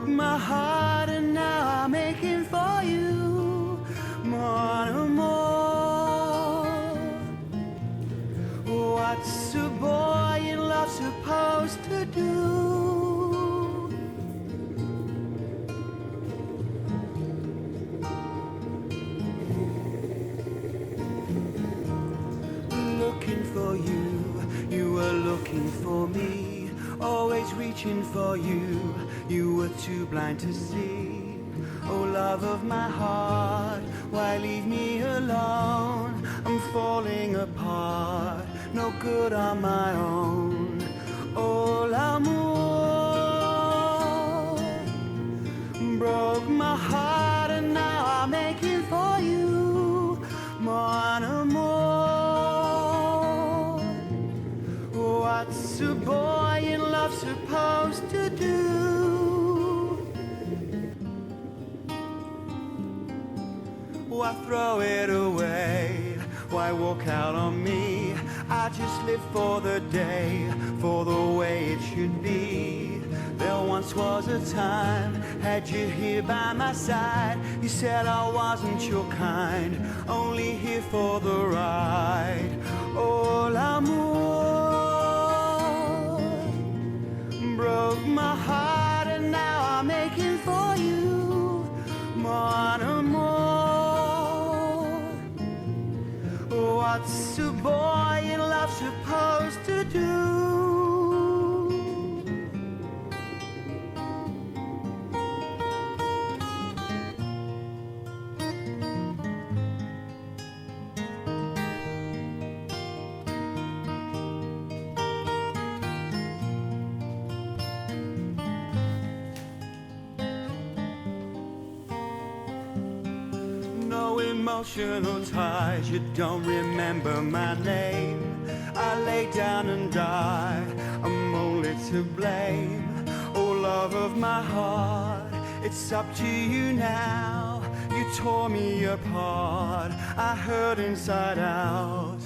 My heart and now I'm aching for you more and more. What's a boy in love supposed to do? Looking for you, you were looking for me, always reaching for you. You were too blind to see. Oh, love of my heart, why leave me alone? I'm falling apart, no good on my own. Oh, l'amour broke my heart and now I'm aching for you more and more. What's a boy in love supposed to do? Why throw it away? Why walk out on me? I just live for the day, for the way it should be. There once was a time, had you here by my side. You said I wasn't your kind, only here for the ride. Oh, l'amour broke my heart and now I'm aching for you more and more. What's a boy in love supposed to do? No emotional ties, you don't remember my name. I lay down and die, I'm only to blame. Oh, love of my heart, it's up to you now. You tore me apart, I hurt inside out.